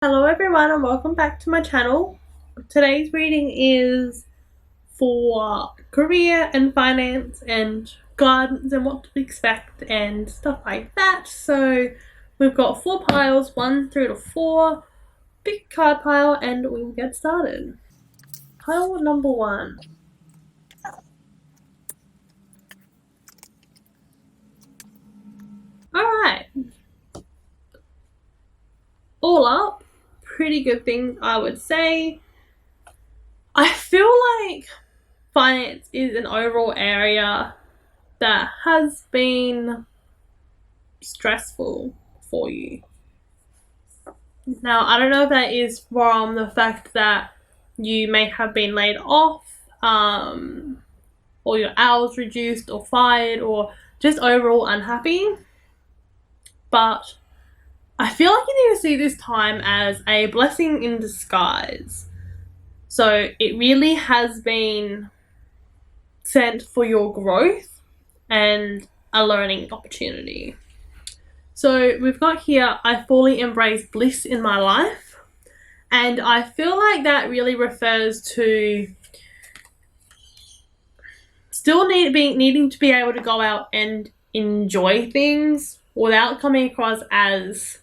Hello everyone and welcome back to my channel. Today's reading is for career and finance and guidance and what to expect and stuff like that. So we've got 4 piles, 1 through to 4. Big card pile and we will get started. Pile number 1. Alright. All up, pretty good thing I would say. I feel like finance is an overall area that has been stressful for you. Now, I don't know if that is from the fact that you may have been laid off, or your hours reduced or fired, or just overall unhappy. But I feel like you need to see this time as a blessing in disguise. So it really has been sent for your growth and a learning opportunity. So we've got here, I fully embrace bliss in my life. And I feel like that really refers to still needing to be able to go out and enjoy things without coming across as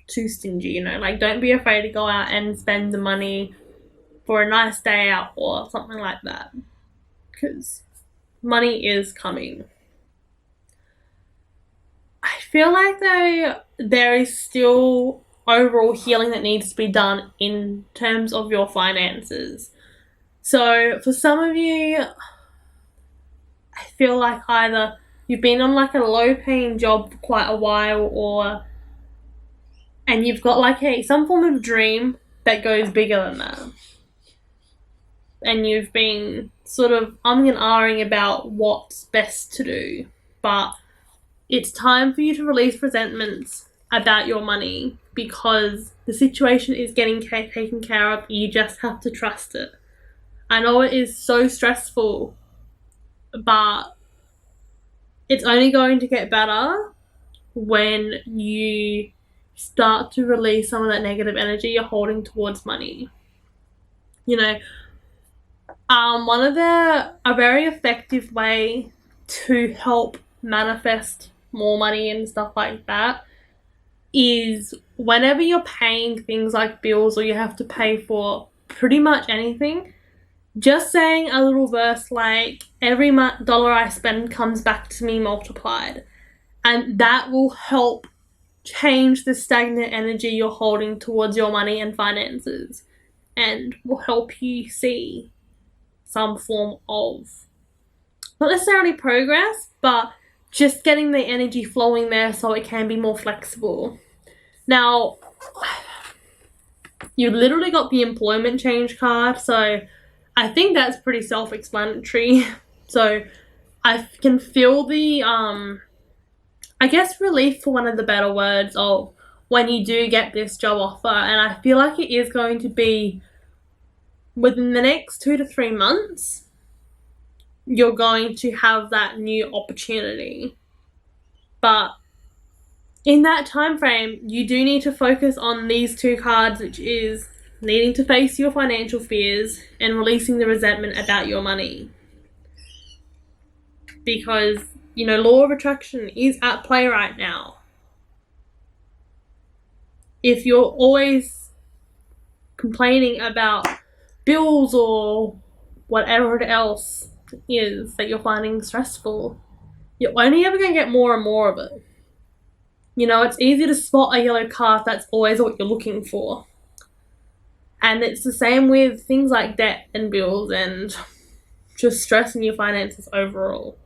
too stingy, like don't be afraid to go out and spend the money for a nice day out or something like that, because money is coming. I feel like though there is still overall healing that needs to be done in terms of your finances. So for some of you, I feel like either you've been on like a low paying job for quite a while, and you've got like some form of dream that goes bigger than that. And you've been sort of umming and ahhing about what's best to do. But it's time for you to release resentments about your money, because the situation is getting taken care of. You just have to trust it. I know it is so stressful, but it's only going to get better when you start to release some of that negative energy you're holding towards money. A very effective way to help manifest more money and stuff like that is whenever you're paying things like bills or you have to pay for pretty much anything, just saying a little verse like, every dollar I spend comes back to me multiplied. And that will help change the stagnant energy you're holding towards your money and finances, and will help you see some form of, not necessarily progress, but just getting the energy flowing there so it can be more flexible. Now, you literally got the employment change card, so I think that's pretty self-explanatory. So I can feel the, I guess relief, for one of the better words, of when you do get this job offer. And I feel like it is going to be within the next 2 to 3 months, you're going to have that new opportunity. But in that time frame, you do need to focus on these 2 cards, which is needing to face your financial fears and releasing the resentment about your money. Because, law of attraction is at play right now. If you're always complaining about bills or whatever else is that you're finding stressful, you're only ever going to get more and more of it. It's easy to spot a yellow card if that's always what you're looking for. And it's the same with things like debt and bills and just stress in your finances overall.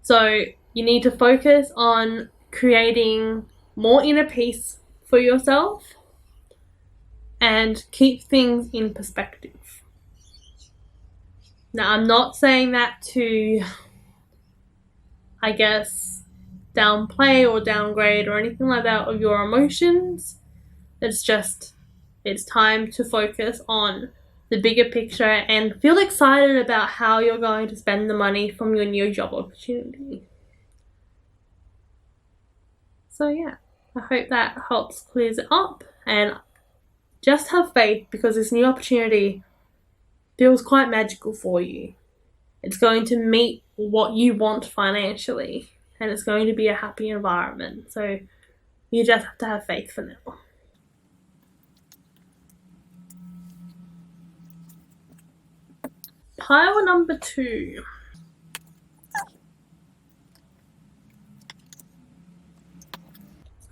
So you need to focus on creating more inner peace for yourself and keep things in perspective. Now, I'm not saying that to, I guess, downplay or downgrade or anything like that of your emotions. It's time to focus on the bigger picture and feel excited about how you're going to spend the money from your new job opportunity. So yeah, I hope that helps clears it up. And just have faith, because this new opportunity feels quite magical for you. It's going to meet what you want financially, and it's going to be a happy environment. So you just have to have faith for now. Pile number 2.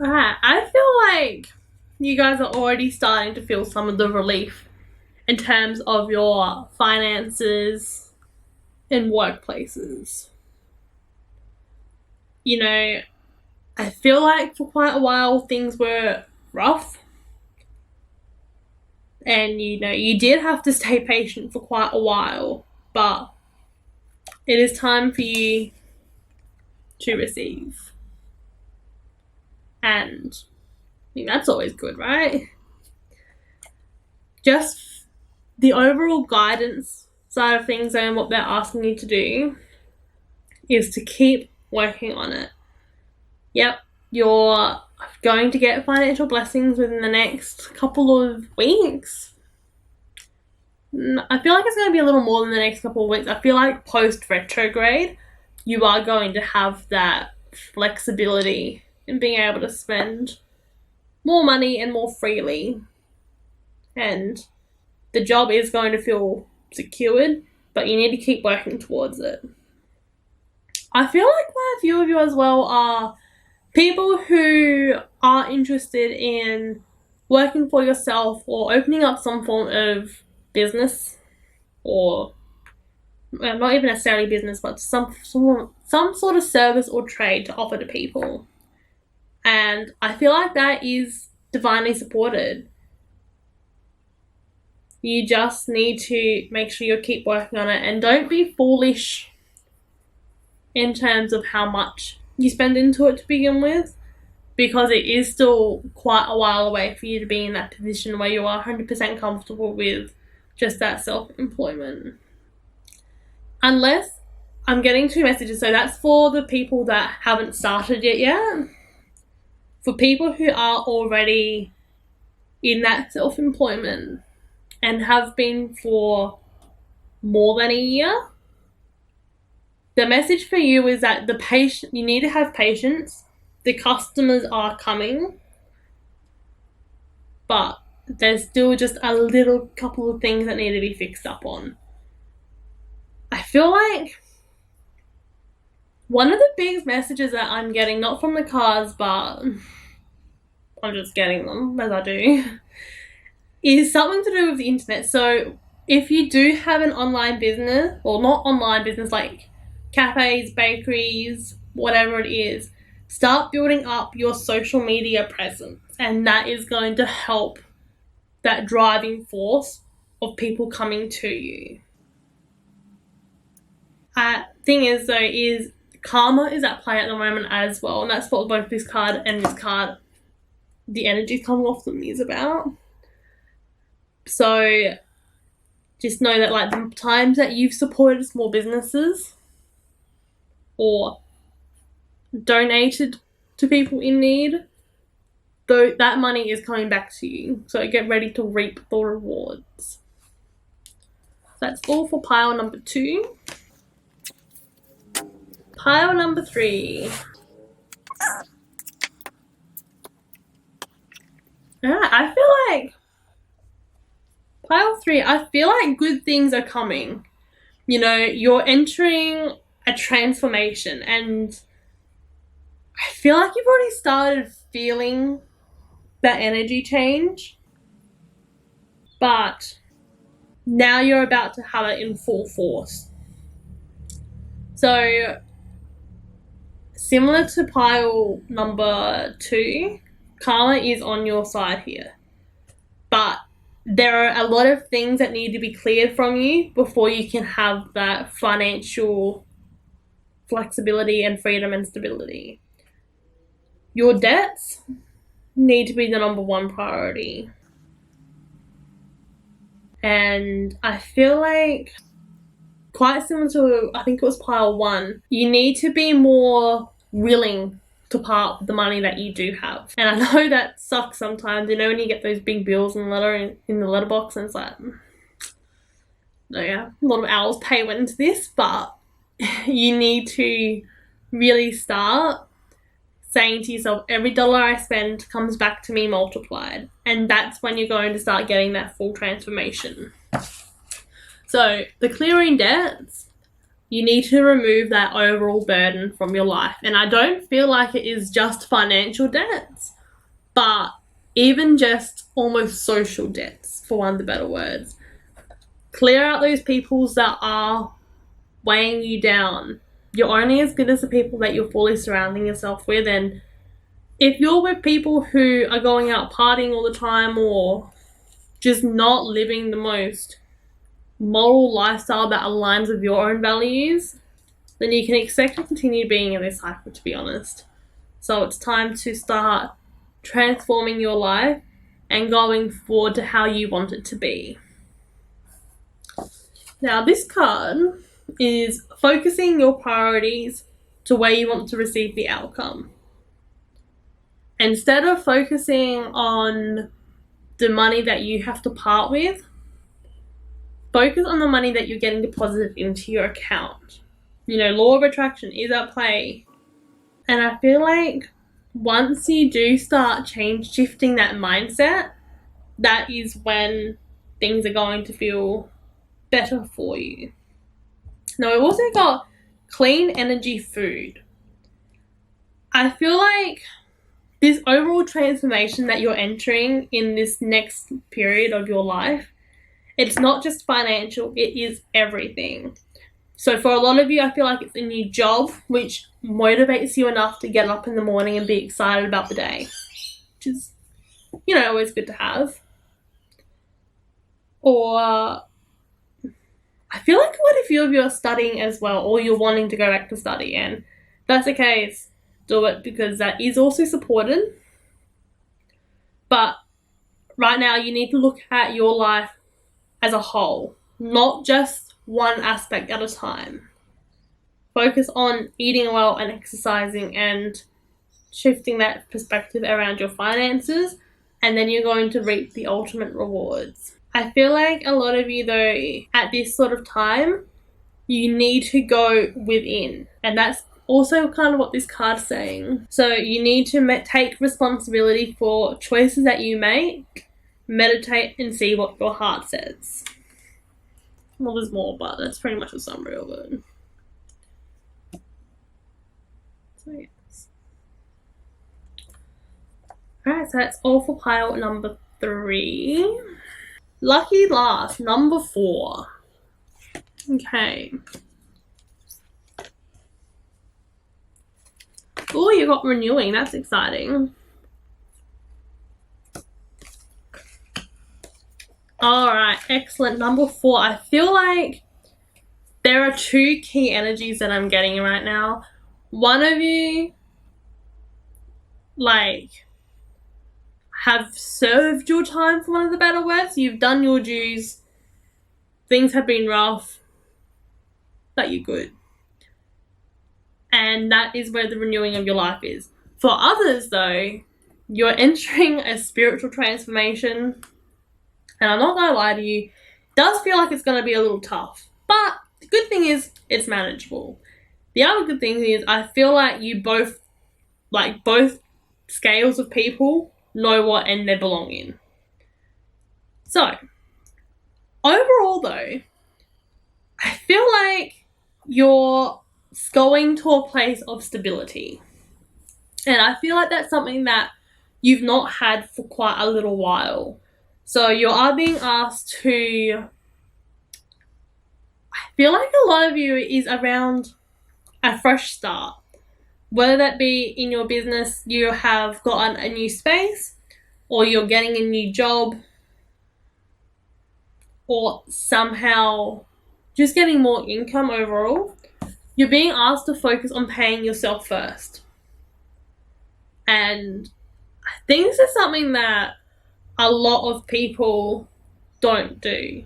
Alright, I feel like you guys are already starting to feel some of the relief in terms of your finances in workplaces. You know, I feel like for quite a while things were rough. And, you know, you did have to stay patient for quite a while. But it is time for you to receive. And I mean, that's always good, right? Just the overall guidance side of things and what they're asking you to do is to keep working on it. Yep, you're going to get financial blessings within the next couple of weeks. I feel like it's going to be a little more than the next couple of weeks. I feel like post retrograde, you are going to have that flexibility in being able to spend more money and more freely. And the job is going to feel secured, but you need to keep working towards it. I feel like quite a few of you as well are people who are interested in working for yourself or opening up some form of business, or not even necessarily business, but some sort of service or trade to offer to people. And I feel like that is divinely supported. You just need to make sure you keep working on it, and don't be foolish in terms of how much you spend into it to begin with, because it is still quite a while away for you to be in that position where you are 100% comfortable with just that self-employment. Unless, I'm getting 2 messages, so that's for the people that haven't started it yet. For people who are already in that self-employment and have been for more than a year, the message for you is that you need to have patience. The customers are coming, but there's still just a little couple of things that need to be fixed up on. I feel like one of the biggest messages that I'm getting, not from the cards, but I'm just getting them as I do, is something to do with the internet. So if you do have an online business, or not online business, like cafes, bakeries, whatever it is, start building up your social media presence, and that is going to help that driving force of people coming to you. Thing is though, is karma is at play at the moment as well, and that's what both this card and this card, the energy coming off them, is about. So just know that, like, the times that you've supported small businesses or donated to people in need, though, that money is coming back to you. So get ready to reap the rewards. That's all for pile number 2. Pile number 3. I feel like pile 3, I feel like good things are coming. You know, you're entering a transformation, and I feel like you've already started feeling that energy change, but now you're about to have it in full force. So similar to pile number 2, karma is on your side here, but there are a lot of things that need to be cleared from you before you can have that financial flexibility and freedom and stability. Your debts need to be the number 1 priority. And I feel like, quite similar to, I think it was pile 1, you need to be more willing to part with the money that you do have. And I know that sucks sometimes, you know, when you get those big bills in the letterbox, and it's like, no, yeah, a lot of hours pay went into this, but you need to really start saying to yourself, every dollar I spend comes back to me multiplied. And that's when you're going to start getting that full transformation. So the clearing debts, you need to remove that overall burden from your life. And I don't feel like it is just financial debts, but even just almost social debts, for want of better words. Clear out those people that are weighing you down. You're only as good as the people that you're fully surrounding yourself with. And if you're with people who are going out partying all the time or just not living the most moral lifestyle that aligns with your own values, then you can expect to continue being in this cycle, to be honest. So it's time to start transforming your life and going forward to how you want it to be. Now, this card is focusing your priorities to where you want to receive the outcome. Instead of focusing on the money that you have to part with, focus on the money that you're getting deposited into your account. You know, law of attraction is at play. And I feel like once you do start shifting that mindset, that is when things are going to feel better for you. Now, we've also got clean energy food. I feel like this overall transformation that you're entering in this next period of your life, it's not just financial, it is everything. So for a lot of you, I feel like it's a new job, which motivates you enough to get up in the morning and be excited about the day, which is, you know, always good to have. Or I feel like quite a few of you are studying as well, or you're wanting to go back to study, and that's the case. Do it, because that is also supported. But right now, you need to look at your life as a whole, not just one aspect at a time. Focus on eating well and exercising and shifting that perspective around your finances, and then you're going to reap the ultimate rewards. I feel like a lot of you, though, at this sort of time, you need to go within. And that's also kind of what this card's saying. So you need to take responsibility for choices that you make, meditate, and see what your heart says. Well, there's more, but that's pretty much a summary of it. So, yes. Alright, so that's all for pile number 3. Lucky last, number 4. Okay. Oh, you got renewing. That's exciting. Alright, excellent. Number 4. I feel like there are 2 key energies that I'm getting right now. One of you, like, have served your time, for one of the better words. You've done your dues. Things have been rough, but you're good. And that is where the renewing of your life is. For others, though, you're entering a spiritual transformation. And I'm not going to lie to you, it does feel like it's going to be a little tough. But the good thing is, it's manageable. The other good thing is, I feel like you both scales of people know what end they belong in. So, overall though, I feel like you're going to a place of stability. And I feel like that's something that you've not had for quite a little while. So you are being asked to, I feel like a lot of you is around a fresh start. Whether that be in your business, you have gotten a new space, or you're getting a new job, or somehow just getting more income overall, you're being asked to focus on paying yourself first. And I think this is something that a lot of people don't do.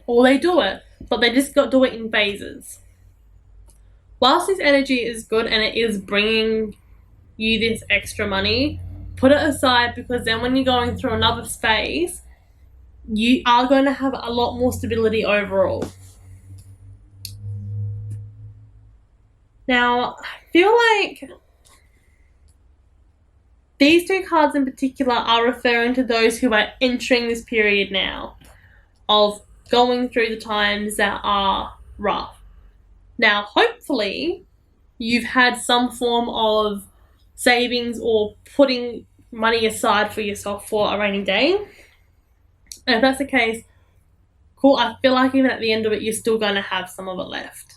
Or they do it, but they just do it in phases. Whilst this energy is good and it is bringing you this extra money, put it aside, because then when you're going through another phase, you are going to have a lot more stability overall. Now, I feel like these two cards in particular are referring to those who are entering this period now of going through the times that are rough. Now, hopefully, you've had some form of savings or putting money aside for yourself for a rainy day. And if that's the case, cool. I feel like even at the end of it, you're still going to have some of it left.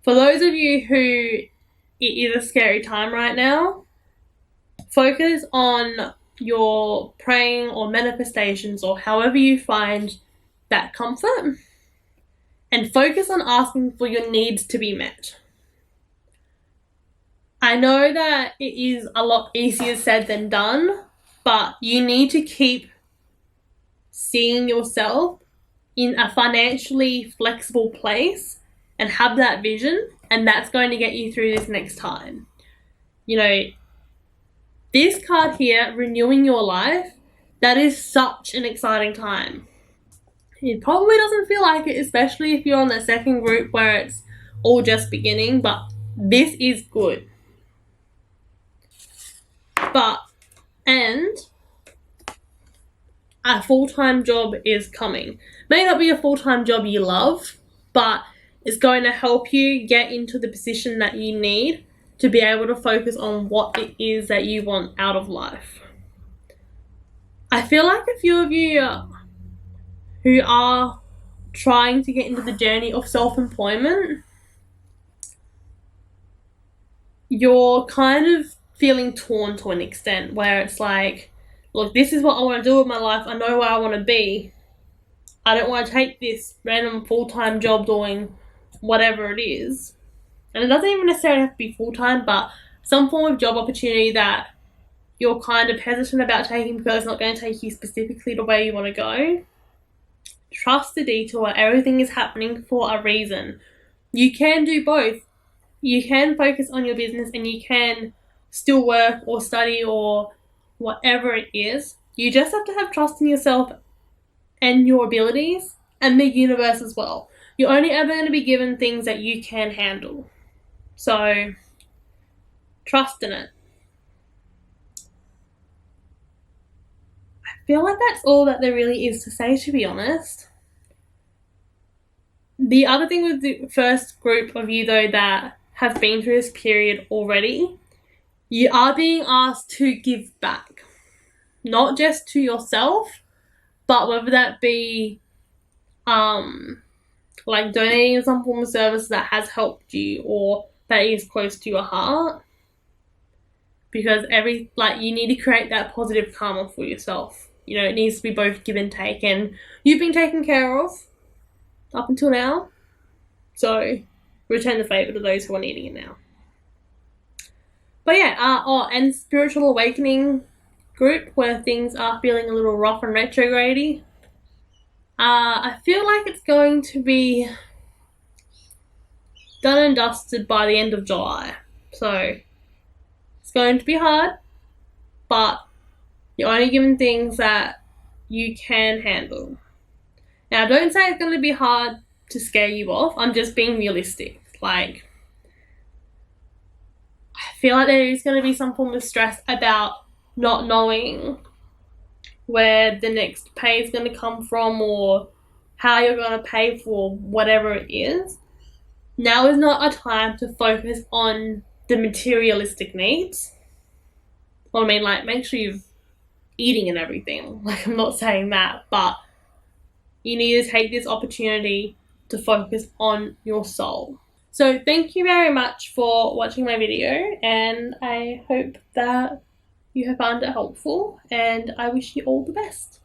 For those of you who it is a scary time right now, focus on your praying or manifestations or however you find that comfort, and focus on asking for your needs to be met. I know that it is a lot easier said than done, but you need to keep seeing yourself in a financially flexible place and have that vision, and that's going to get you through this next time. You know, this card here, renewing your life, that is such an exciting time. It probably doesn't feel like it, especially if you're on the second group where it's all just beginning, but this is good. And a full-time job is coming. May not be a full-time job you love, but it's going to help you get into the position that you need to be able to focus on what it is that you want out of life. I feel like a few of you who are trying to get into the journey of self-employment, you're kind of feeling torn to an extent where it's like, look, this is what I want to do with my life. I know where I want to be. I don't want to take this random full-time job doing whatever it is. And it doesn't even necessarily have to be full-time, but some form of job opportunity that you're kind of hesitant about taking because it's not going to take you specifically to where you want to go. Trust the detour. Everything is happening for a reason. You can do both. You can focus on your business and you can still work or study or whatever it is. You just have to have trust in yourself and your abilities and the universe as well. You're only ever going to be given things that you can handle. So, trust in it. I feel like that's all that there really is to say, to be honest. The other thing with the first group of you, though, that have been through this period already, you are being asked to give back. Not just to yourself, but whether that be like donating some form of service that has helped you or that is close to your heart. Because you need to create that positive karma for yourself. You know, it needs to be both give and take, and you've been taken care of up until now. So return the favour to those who are needing it now. But yeah, and spiritual awakening group where things are feeling a little rough and retrograde-y. I feel like it's going to be done and dusted by the end of July. So it's going to be hard, but you're only given things that you can handle. Now, don't say it's going to be hard to scare you off. I'm just being realistic. Like, I feel like there is going to be some form of stress about not knowing where the next pay is going to come from or how you're going to pay for whatever it is. Now is not a time to focus on the materialistic needs. Well, I mean, like, make sure you're eating and everything. Like, I'm not saying that, but you need to take this opportunity to focus on your soul. So thank you very much for watching my video, and I hope that you have found it helpful, and I wish you all the best.